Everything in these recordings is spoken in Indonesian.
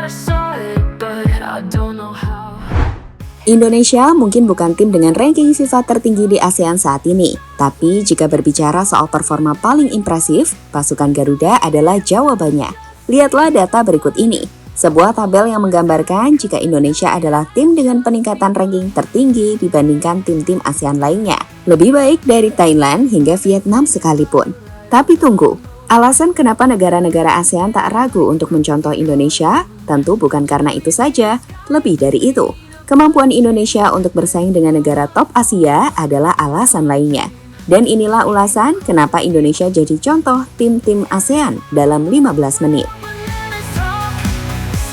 that I saw it, but I don't know how. Indonesia mungkin bukan tim dengan ranking FIFA tertinggi di ASEAN saat ini. Tapi jika berbicara soal performa paling impresif, pasukan Garuda adalah jawabannya. Lihatlah data berikut ini. Sebuah tabel yang menggambarkan jika Indonesia adalah tim dengan peningkatan ranking tertinggi dibandingkan tim-tim ASEAN lainnya. Lebih baik dari Thailand hingga Vietnam sekalipun. Tapi tunggu, alasan kenapa negara-negara ASEAN tak ragu untuk mencontoh Indonesia? Tentu bukan karena itu saja, lebih dari itu. Kemampuan Indonesia untuk bersaing dengan negara top Asia adalah alasan lainnya. Dan inilah ulasan kenapa Indonesia jadi contoh tim-tim ASEAN dalam 15 menit.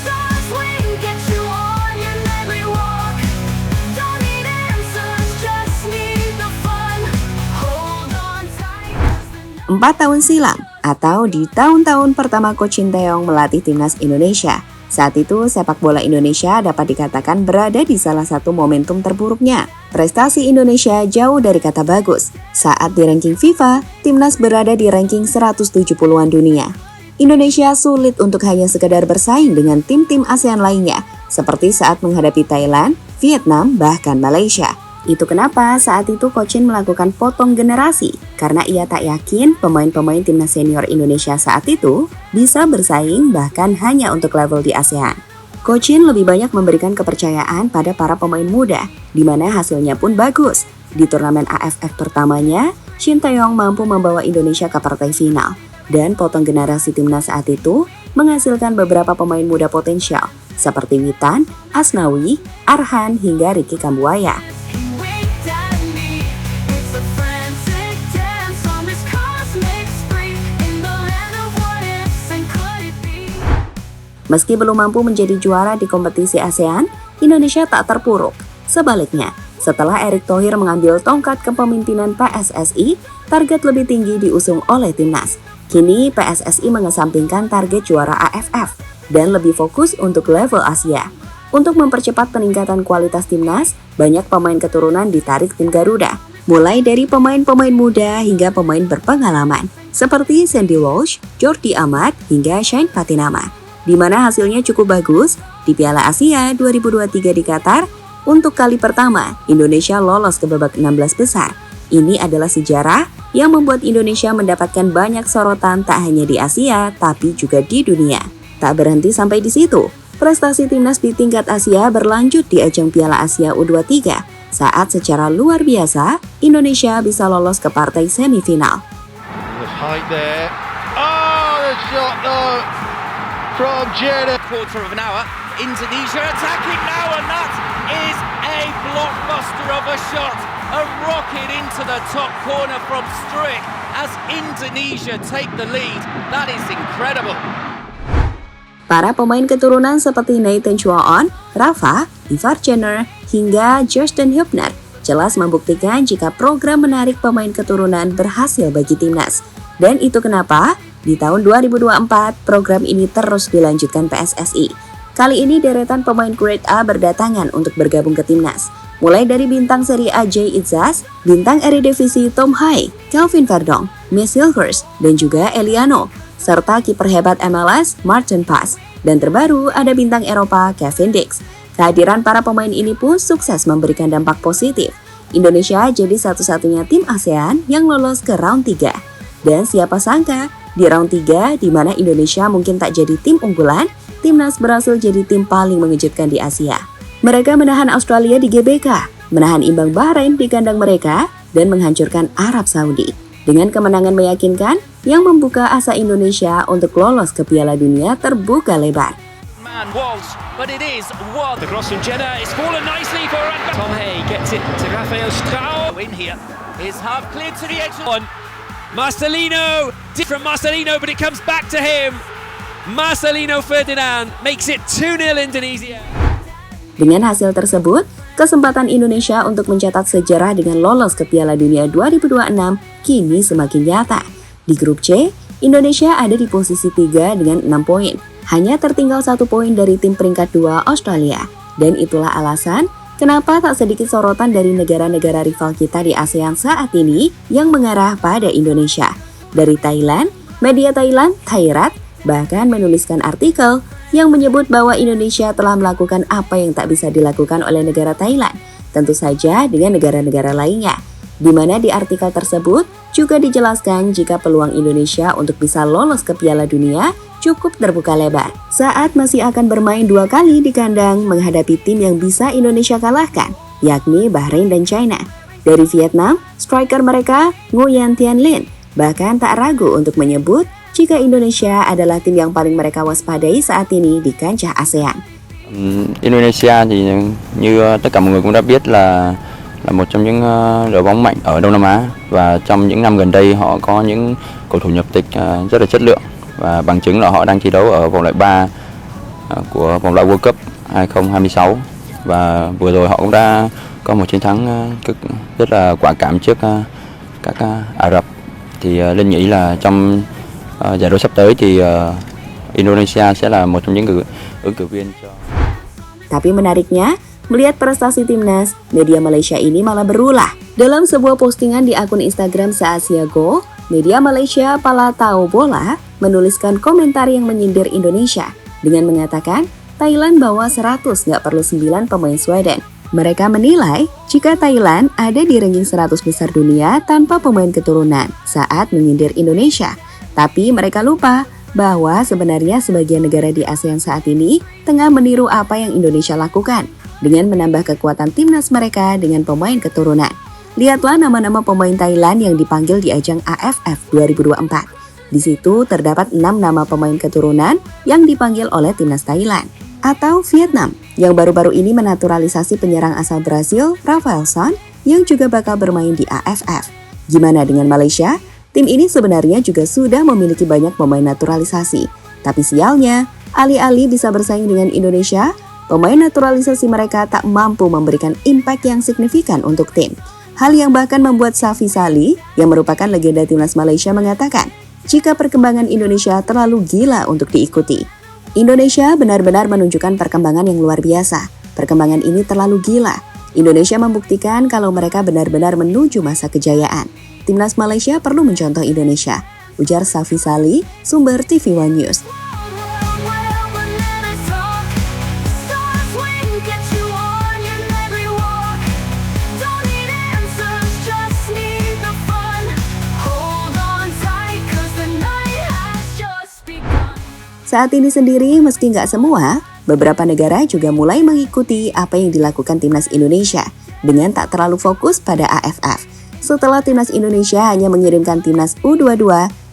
Stars wing, get you on your every walk. Don't need answers, just need the fun. Hold on tight. 4 tahun silam, atau di tahun-tahun pertama Coach Shin Tae-yong melatih timnas Indonesia. Saat itu, sepak bola Indonesia dapat dikatakan berada di salah satu momentum terburuknya. Prestasi Indonesia jauh dari kata bagus. Saat di ranking FIFA, timnas berada di ranking 170-an dunia. Indonesia sulit untuk hanya sekedar bersaing dengan tim-tim ASEAN lainnya, seperti saat menghadapi Thailand, Vietnam, bahkan Malaysia. Itu kenapa saat itu Coach Shin melakukan potong generasi, karena ia tak yakin pemain-pemain timnas senior Indonesia saat itu bisa bersaing bahkan hanya untuk level di ASEAN. Coach Shin lebih banyak memberikan kepercayaan pada para pemain muda, di mana hasilnya pun bagus. Di turnamen AFF pertamanya, Shin Tae-yong mampu membawa Indonesia ke partai final, dan potong generasi timnas saat itu menghasilkan beberapa pemain muda potensial, seperti Witan, Asnawi, Arhan, hingga Ricky Kambuaya. Meski belum mampu menjadi juara di kompetisi ASEAN, Indonesia tak terpuruk. Sebaliknya, setelah Erick Thohir mengambil tongkat kepemimpinan PSSI, target lebih tinggi diusung oleh timnas. Kini PSSI mengesampingkan target juara AFF dan lebih fokus untuk level Asia. Untuk mempercepat peningkatan kualitas timnas, banyak pemain keturunan ditarik tim Garuda. Mulai dari pemain-pemain muda hingga pemain berpengalaman, seperti Sandy Walsh, Jordi Amat, hingga Shane Patinama. Di mana hasilnya cukup bagus di Piala Asia 2023 di Qatar. Untuk kali pertama, Indonesia lolos ke babak 16 besar. Ini adalah sejarah yang membuat Indonesia mendapatkan banyak sorotan tak hanya di Asia, tapi juga di dunia. Tak berhenti sampai di situ, prestasi timnas di tingkat Asia berlanjut di ajang Piala Asia U23, saat secara luar biasa, Indonesia bisa lolos ke partai semifinal. From Jeddah. Quarter of an hour, Indonesia attacking now, and that is a blockbuster of a shot. A rocket into the top corner from Struijk as Indonesia take the lead. That is incredible. Para pemain keturunan seperti Nathan Chua-on, Rafa, Ivar Jenner, hingga Justin Hubner jelas membuktikan jika program menarik pemain keturunan berhasil bagi timnas. Dan itu kenapa di tahun 2024 program ini terus dilanjutkan PSSI. Kali ini deretan pemain grade A berdatangan untuk bergabung ke timnas. Mulai dari bintang Serie A Jay Itzas, bintang Eredivisie Tom Hai, Kelvin Verdong, Miss Hilgers, dan juga Eliano, serta kiper hebat MLS Martin Paes. Dan terbaru ada bintang Eropa Kevin Dix. Kehadiran para pemain ini pun sukses memberikan dampak positif. Indonesia jadi satu-satunya tim ASEAN yang lolos ke round 3. Dan siapa sangka, di round 3 di mana Indonesia mungkin tak jadi tim unggulan, timnas berhasil jadi tim paling mengejutkan di Asia. Mereka menahan Australia di GBK, menahan imbang Bahrain di kandang mereka, dan menghancurkan Arab Saudi. Dengan kemenangan meyakinkan yang membuka asa Indonesia untuk lolos ke Piala Dunia terbuka lebar. Walsh, but it is one. The cross from Jenner is fallen nicely for Tom Hay gets it to Rafael Strauss. In here is half cleared to the edge. On Marcelino, from Marcelino, but it comes back to him. Marcelino Ferdinand makes it 2-0 Indonesia. Dengan hasil tersebut, kesempatan Indonesia untuk mencetak sejarah dengan lolos ke Piala Dunia 2026 kini semakin nyata. Di grup C, Indonesia ada di posisi 3 dengan 6 poin. Hanya tertinggal 1 poin dari tim peringkat 2 Australia. Dan itulah alasan kenapa tak sedikit sorotan dari negara-negara rival kita di ASEAN saat ini yang mengarah pada Indonesia. Dari Thailand, media Thailand, Thairat, bahkan menuliskan artikel yang menyebut bahwa Indonesia telah melakukan apa yang tak bisa dilakukan oleh negara Thailand, tentu saja dengan negara-negara lainnya. Di mana di artikel tersebut juga dijelaskan jika peluang Indonesia untuk bisa lolos ke Piala Dunia cukup terbuka lebar saat masih akan bermain 2 kali di kandang menghadapi tim yang bisa Indonesia kalahkan, yakni Bahrain dan China. Dari Vietnam, striker mereka Nguyen Thanh Linh bahkan tak ragu untuk menyebut jika Indonesia adalah tim yang paling mereka waspadai saat ini di kancah ASEAN. Indonesia thì như tất cả mọi người cũng đã biết là một trong những đội bóng mạnh ở Đông Nam Á, và trong những năm gần đây họ có những cầu thủ nhập tịch rất là chất lượng, và bằng chứng là họ đang thi đấu ở vòng loại 3 của vòng loại World Cup 2026, và vừa rồi họ cũng đã có một chiến thắng rất là quả cảm trước các Ả Rập. Thì Linh nghĩ là trong giải đấu sắp tới thì Indonesia sẽ là một trong những ứng cử viên cho. Tapi menariknya, melihat prestasi timnas, media Malaysia ini malah berulah. Dalam sebuah postingan di akun Instagram Se-Asia Go, media Malaysia Pala Tahu Bola menuliskan komentar yang menyindir Indonesia dengan mengatakan Thailand bawa 100 nggak perlu 9 pemain Sweden. Mereka menilai jika Thailand ada di ranking 100 besar dunia tanpa pemain keturunan saat menyindir Indonesia. Tapi mereka lupa bahwa sebenarnya sebagian negara di ASEAN saat ini tengah meniru apa yang Indonesia lakukan dengan menambah kekuatan timnas mereka dengan pemain keturunan. Lihatlah nama-nama pemain Thailand yang dipanggil di ajang AFF 2024. Di situ terdapat 6 nama pemain keturunan yang dipanggil oleh timnas Thailand. Atau Vietnam, yang baru-baru ini menaturalisasi penyerang asal Brasil, Rafael Son, yang juga bakal bermain di AFF. Gimana dengan Malaysia? Tim ini sebenarnya juga sudah memiliki banyak pemain naturalisasi. Tapi sialnya, alih-alih bisa bersaing dengan Indonesia, pemain naturalisasi mereka tak mampu memberikan impact yang signifikan untuk tim. Hal yang bahkan membuat Safi Salih, yang merupakan legenda timnas Malaysia, mengatakan, jika perkembangan Indonesia terlalu gila untuk diikuti. Indonesia benar-benar menunjukkan perkembangan yang luar biasa. Perkembangan ini terlalu gila. Indonesia membuktikan kalau mereka benar-benar menuju masa kejayaan. Timnas Malaysia perlu mencontoh Indonesia, ujar Safi Salih, sumber TV One News. Saat ini sendiri, meski nggak semua, beberapa negara juga mulai mengikuti apa yang dilakukan timnas Indonesia dengan tak terlalu fokus pada AFF. Setelah timnas Indonesia hanya mengirimkan timnas U22,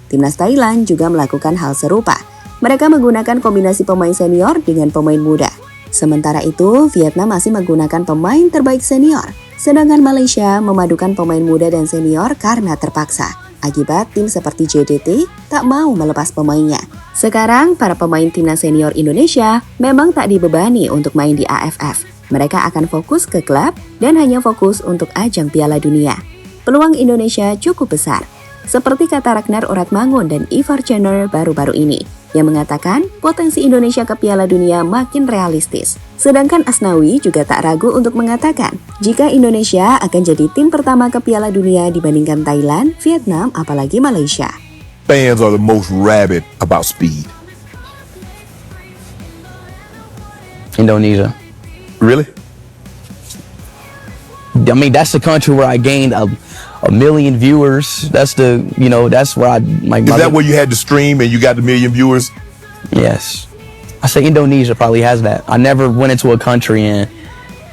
timnas Thailand juga melakukan hal serupa. Mereka menggunakan kombinasi pemain senior dengan pemain muda. Sementara itu, Vietnam masih menggunakan pemain terbaik senior, sedangkan Malaysia memadukan pemain muda dan senior karena terpaksa. Akibat tim seperti JDT tak mau melepas pemainnya. Sekarang, para pemain timnas senior Indonesia memang tak dibebani untuk main di AFF. Mereka akan fokus ke klub dan hanya fokus untuk ajang Piala Dunia. Peluang Indonesia cukup besar, seperti kata Ragnar Oratmangun dan Ivar Jenner baru-baru ini, yang mengatakan potensi Indonesia ke Piala Dunia makin realistis. Sedangkan Asnawi juga tak ragu untuk mengatakan jika Indonesia akan jadi tim pertama ke Piala Dunia dibandingkan Thailand, Vietnam, apalagi Malaysia. Fans are the most rabid about speed. Indonesia. Really? I mean, that's the country where I gained a million viewers. That's the, that's where I like. Is that where you had the stream and you got the million viewers? Yes. I say Indonesia probably has that. I never went into a country and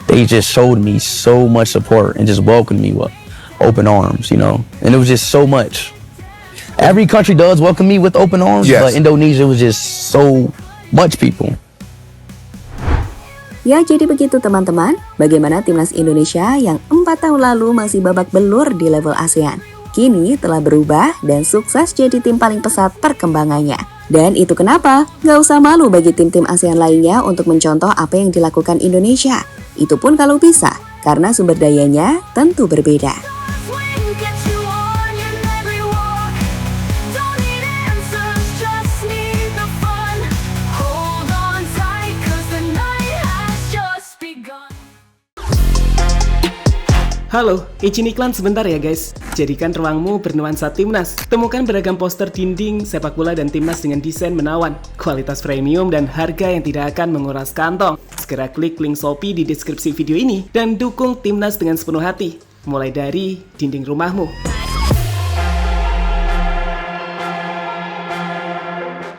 they just showed me so much support and just welcomed me with open arms, and it was just so much. Every country does welcome me with open arms, yes. But Indonesia was just so much people. Ya, jadi begitu teman-teman, bagaimana timnas Indonesia yang 4 tahun lalu masih babak belur di level ASEAN. Kini telah berubah dan sukses jadi tim paling pesat perkembangannya. Dan itu kenapa gak usah malu bagi tim-tim ASEAN lainnya untuk mencontoh apa yang dilakukan Indonesia. Itu pun kalau bisa, karena sumber dayanya tentu berbeda. Halo, izin iklan sebentar ya guys. Jadikan ruangmu bernuansa timnas. Temukan beragam poster dinding, sepak bola dan timnas dengan desain menawan, kualitas premium dan harga yang tidak akan menguras kantong. Segera klik link Shopee di deskripsi video ini dan dukung timnas dengan sepenuh hati. Mulai dari dinding rumahmu.